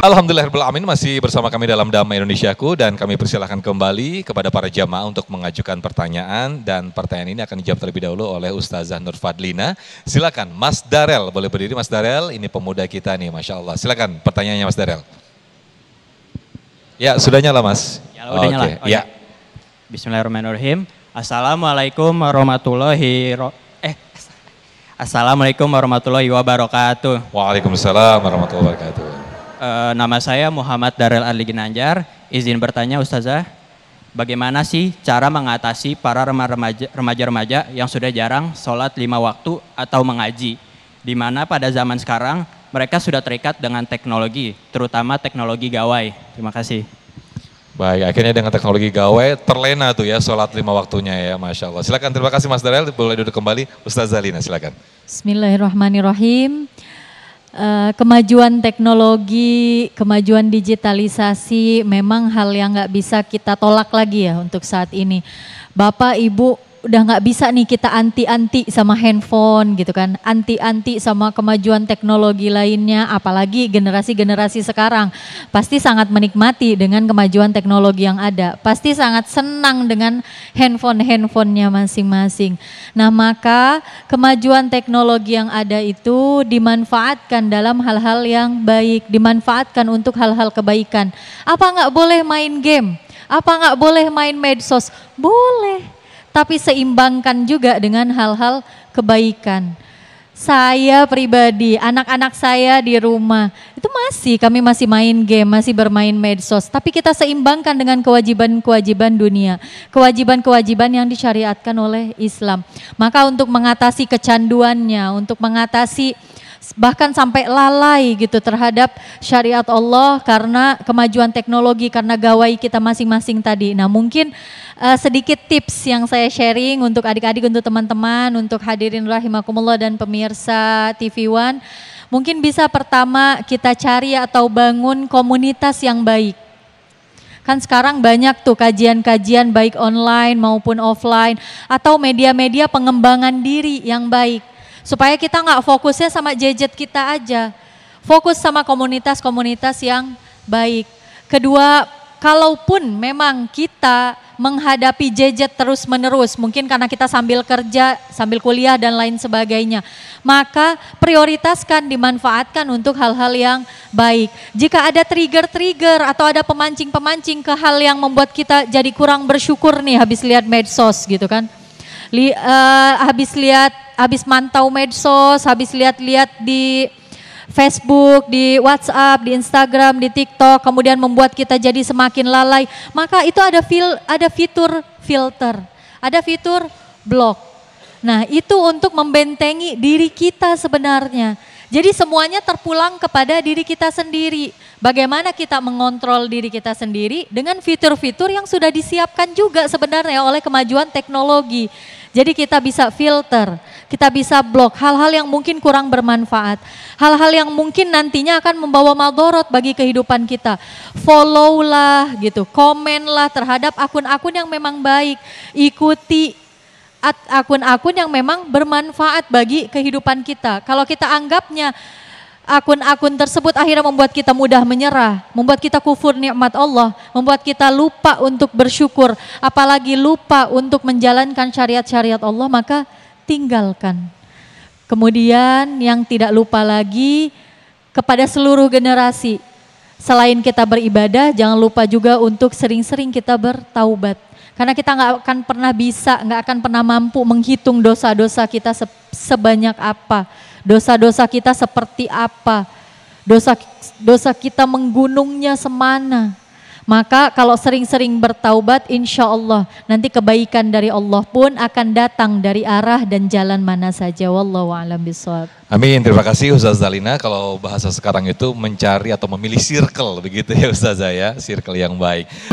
Alhamdulillahirrahmanirrahim, masih bersama kami dalam Damai Indonesiaku dan kami persilahkan kembali kepada para jamaah untuk mengajukan pertanyaan dan pertanyaan ini akan dijawab terlebih dahulu oleh Ustazah Nur Fadlina. Silakan Mas Darel, boleh berdiri Mas Darel, ini pemuda kita nih Masya Allah. Silakan pertanyaannya Mas Darel. Ya sudah nyala Mas. Ya udah nyala. Oh, ya. Bismillahirrahmanirrahim. Assalamualaikum warahmatullahi wabarakatuh. Waalaikumsalam warahmatullahi wabarakatuh. Nama saya Muhammad Darel Adli Ginanjar. Izin bertanya Ustazah, bagaimana sih cara mengatasi para remaja-remaja yang sudah jarang sholat 5 waktu atau mengaji? Di mana pada zaman sekarang mereka sudah terikat dengan teknologi, terutama teknologi gawai. Terima kasih. Baik, akhirnya dengan teknologi gawai terlena tuh ya sholat 5 waktunya ya, Masya Allah. Silakan, terima kasih Mas Darel, boleh duduk kembali. Ustazah Lina, silakan. Bismillahirrahmanirrahim. Kemajuan teknologi, kemajuan digitalisasi memang hal yang nggak bisa kita tolak lagi ya untuk saat ini. Bapak, Ibu, udah nggak bisa nih kita anti-anti sama handphone gitu kan, anti-anti sama kemajuan teknologi lainnya, apalagi generasi-generasi sekarang pasti sangat menikmati dengan kemajuan teknologi yang ada, pasti sangat senang dengan handphonenya masing-masing. Nah maka kemajuan teknologi yang ada itu dimanfaatkan dalam hal-hal yang baik, dimanfaatkan untuk hal-hal kebaikan. Apa nggak boleh main game? Apa nggak boleh main medsos? Boleh. Tapi seimbangkan juga dengan hal-hal kebaikan. Saya pribadi, anak-anak saya di rumah, itu kami masih main game, masih bermain medsos. Tapi kita seimbangkan dengan kewajiban-kewajiban dunia. Kewajiban-kewajiban yang disyariatkan oleh Islam. Maka untuk mengatasi kecanduannya, untuk mengatasi bahkan sampai lalai gitu terhadap syariat Allah karena kemajuan teknologi, karena gawai kita masing-masing tadi. Nah mungkin sedikit tips yang saya sharing untuk adik-adik, untuk teman-teman, untuk hadirin rahimakumullah dan pemirsa TV One. Mungkin bisa pertama kita cari atau bangun komunitas yang baik. Kan sekarang banyak tuh kajian-kajian baik online maupun offline atau media-media pengembangan diri yang baik. Supaya kita nggak fokusnya sama gadget kita aja, fokus sama komunitas-komunitas yang baik. Kedua, kalaupun memang kita menghadapi gadget terus-menerus, mungkin karena kita sambil kerja, sambil kuliah dan lain sebagainya, maka prioritaskan, dimanfaatkan untuk hal-hal yang baik. Jika ada trigger-trigger atau ada pemancing-pemancing ke hal yang membuat kita jadi kurang bersyukur nih habis lihat medsos gitu kan. Habis mantau medsos, habis lihat-lihat di Facebook, di WhatsApp, di Instagram, di TikTok, kemudian membuat kita jadi semakin lalai, maka itu ada fitur filter, ada fitur block. Nah itu untuk membentengi diri kita sebenarnya. Jadi semuanya terpulang kepada diri kita sendiri. Bagaimana kita mengontrol diri kita sendiri dengan fitur-fitur yang sudah disiapkan juga sebenarnya oleh kemajuan teknologi. Jadi kita bisa filter, kita bisa blok hal-hal yang mungkin kurang bermanfaat. Hal-hal yang mungkin nantinya akan membawa madorot bagi kehidupan kita. Follow lah gitu, komen lah terhadap akun-akun yang memang baik. Ikuti akun-akun yang memang bermanfaat bagi kehidupan kita. Kalau kita anggapnya akun-akun tersebut akhirnya membuat kita mudah menyerah, membuat kita kufur nikmat Allah, membuat kita lupa untuk bersyukur, apalagi lupa untuk menjalankan syariat-syariat Allah, maka tinggalkan. Kemudian yang tidak lupa lagi kepada seluruh generasi, selain kita beribadah, jangan lupa juga untuk sering-sering kita bertaubat. Karena kita nggak akan pernah bisa, nggak akan pernah mampu menghitung dosa-dosa kita sebanyak apa, dosa-dosa kita seperti apa, dosa kita menggunungnya semana. Maka kalau sering-sering bertaubat, insya Allah nanti kebaikan dari Allah pun akan datang dari arah dan jalan mana saja. Wallahu a'lam bishawab. Amin, terima kasih Ustazah Lina. Kalau bahasa sekarang itu mencari atau memilih circle begitu ya Ustazah ya, circle yang baik.